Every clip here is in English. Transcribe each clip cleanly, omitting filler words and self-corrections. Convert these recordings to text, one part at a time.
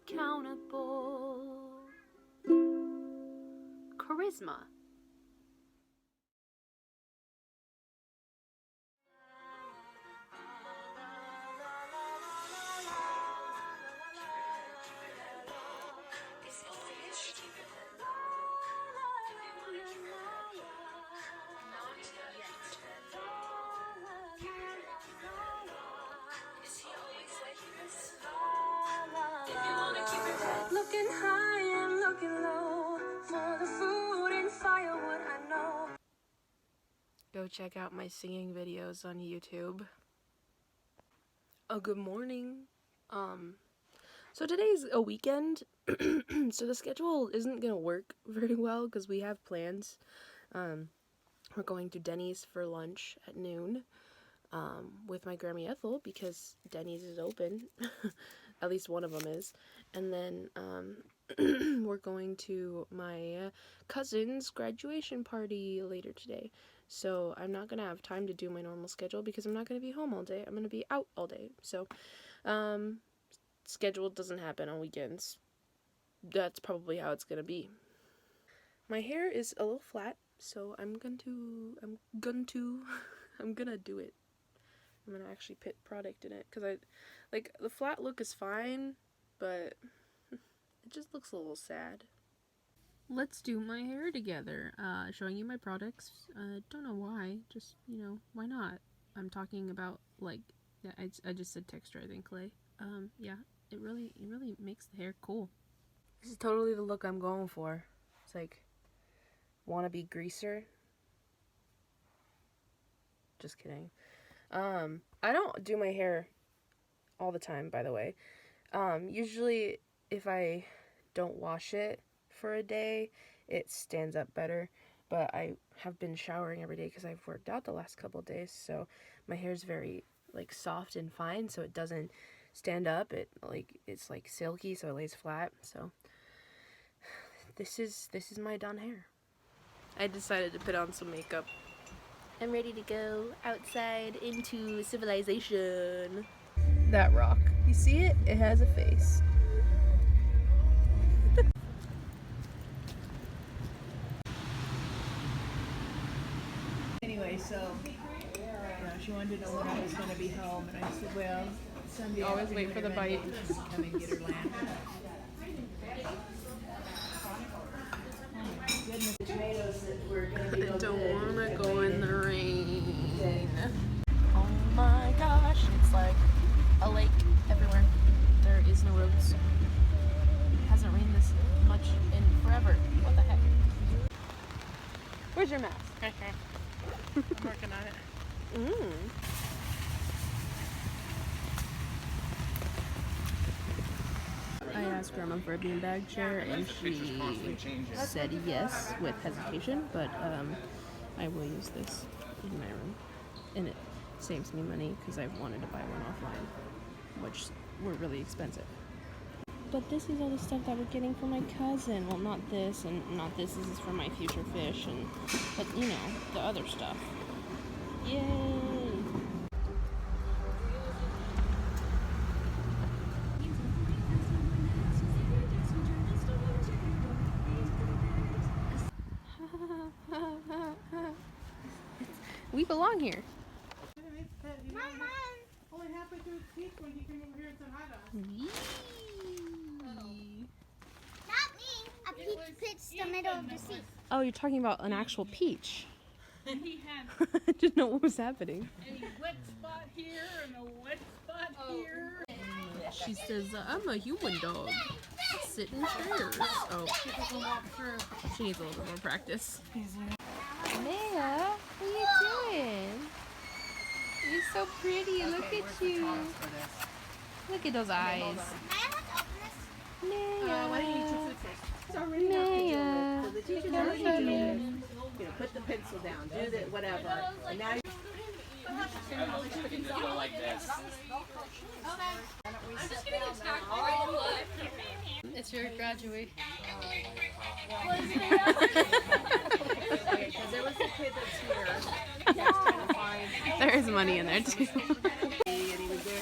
accountable. Charisma. Looking high and looking low for the food and firewood I know. Go check out my singing videos on YouTube. Oh, good morning. So today's a weekend, so the schedule isn't gonna work very well because we have plans. We're going to Denny's for lunch at noon with my Grammy Ethel because Denny's is open. At least one of them is. And then we're going to my cousin's graduation party later today. So I'm not going to have time to do my normal schedule because I'm not going to be home all day. I'm going to be out all day. So schedule doesn't happen on weekends. That's probably how it's going to be. My hair is a little flat, so I'm gonna do it. I'm gonna actually put product in it because the flat look is fine, but it just looks a little sad. Let's do my hair together. Showing you my products. Don't know why, just, why not? I'm talking about, I just said texture, I think, clay. Yeah, it really makes the hair cool. This is totally the look I'm going for. It's like wannabe greaser. Just kidding. I don't do my hair all the time, by the way. Usually if I don't wash it for a day, it stands up better. But I have been showering every day because I've worked out the last couple of days, so my hair is very soft and fine, so it doesn't stand up. It's silky, so it lays flat. So this is my done hair. I decided to put on some makeup. I'm ready to go outside into civilization. That rock. You see it? It has a face. Anyway, so she wanted to know when I was going to be home, and I said, well, Sunday. Always wait for the bite. She could come and get her lamb. Goodness, the tomatoes that were going to be I don't want to go in the rain. Oh my gosh, it's like a lake everywhere. There is no roads. It hasn't rained this much in forever. What the heck? Where's your mask? I'm working on it. I asked Grandma for a beanbag chair and she said yes with hesitation, but I will use this in my room. And it saves me money because I've wanted to buy one offline, which were really expensive. But this is all the stuff that we're getting for my cousin. Well, not this and not this. This is for my future fish, but the other stuff. Yay! We belong here. Only halfway through his teeth when he came over here and said hi to us. Not me. A peach pitched the middle of the seat. Oh, you're talking about an actual peach. And he had I didn't know what was happening. a wet spot here and a wet spot here. She says, I'm a human dog. Sit in chairs. Oh, she needs a little bit more practice. Maya, what are you doing? You're so pretty. Look at you. Look at those eyes. Maya. Why don't you take the test? It's already Maya. so the teacher's already doing it. Put the pencil down, do the whatever. And now Go like this. It's your graduation. because there was a kid that's here. That's trying to find. There is money in there too. And he was there.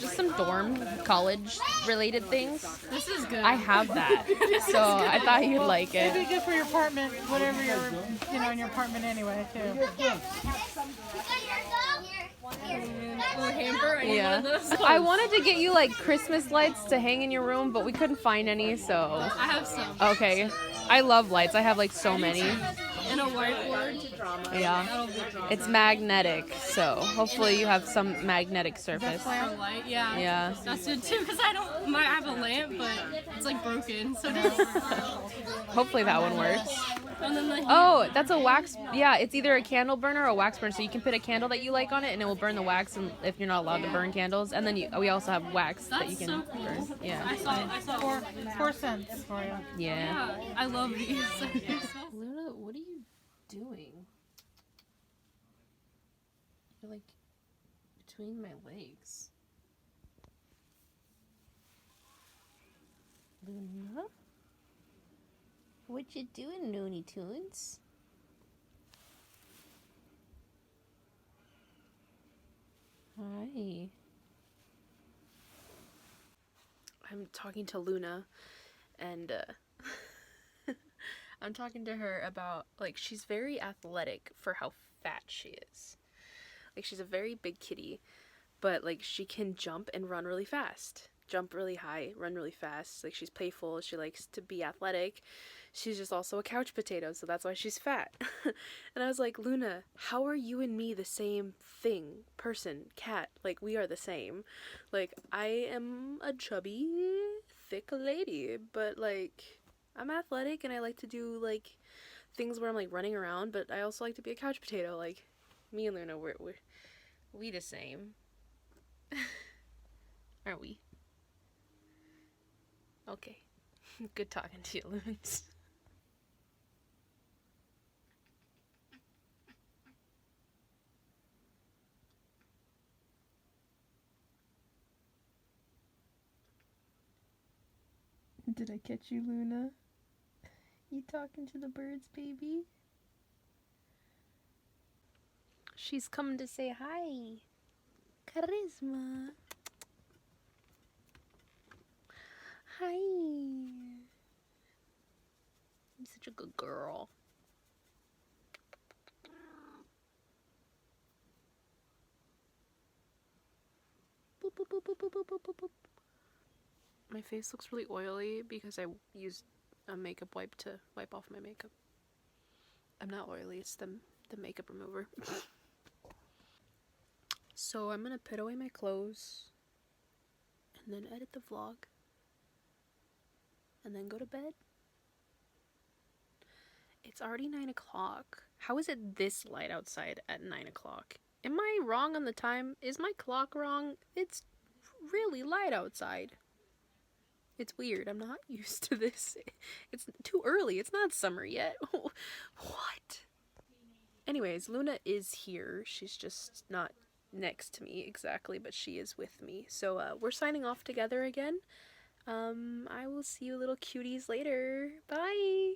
just some dorm college related things. This is good. I have that, so I thought you'd like It'd be it. good for your apartment, whatever you're, in your apartment anyway, too. Or hamper. I need Yeah. one of those. I wanted to get you like Christmas lights to hang in your room, but we couldn't find any, so. I have some. Okay. I love lights. I have like so many. And a whiteboard. Yeah. It's magnetic, so hopefully you have some magnetic surface. For a light. Yeah. Yeah. That's good too, because I have a lamp, but it's like broken. So Hopefully that one works. and then the Oh, that's a wax. Yeah, it's either a candle burner or a wax burner. So you can put a candle that you like on it, and it will burn the wax. And if you're not allowed to burn candles, and then we also have wax that you That's can so cool. burn. Yeah. I saw. 4 cents for you. Yeah. Yeah, I love these. Luna, what are you doing? You're like between my legs. Luna? What you doing, Looney Tunes? Hi. I'm talking to Luna, and I'm talking to her about, like, she's very athletic for how fat she is. Like, she's a very big kitty, but, like, she can jump and run really fast. Jump really high, run really fast. Like, she's playful, she likes to be athletic. She's just also a couch potato, so that's why she's fat. And I was like, Luna, how are you and me the same thing? Person, cat, like, we are the same. Like, I am a chubby, thick lady, but, like, I'm athletic and I like to do, like, things where I'm, like, running around, but I also like to be a couch potato. Like, me and Luna, we the same. Aren't we? Okay. Good talking to you, Loons. Did I catch you, Luna? You talking to the birds, baby? She's coming to say hi. Charisma. Hi. I'm such a good girl. Boop, boop, boop, boop, boop, boop, boop, boop. My face looks really oily because I used a makeup wipe to wipe off my makeup. I'm not oily, it's the makeup remover. So I'm gonna put away my clothes and then edit the vlog and then go to bed. It's already 9 o'clock. How is it this light outside at 9 o'clock? Am I wrong on the time? Is my clock wrong? It's really light outside. It's weird. I'm not used to this. It's too early. It's not summer yet. What? Anyways, Luna is here. She's just not next to me exactly, but she is with me. So we're signing off together again. I will see you little cuties later. Bye!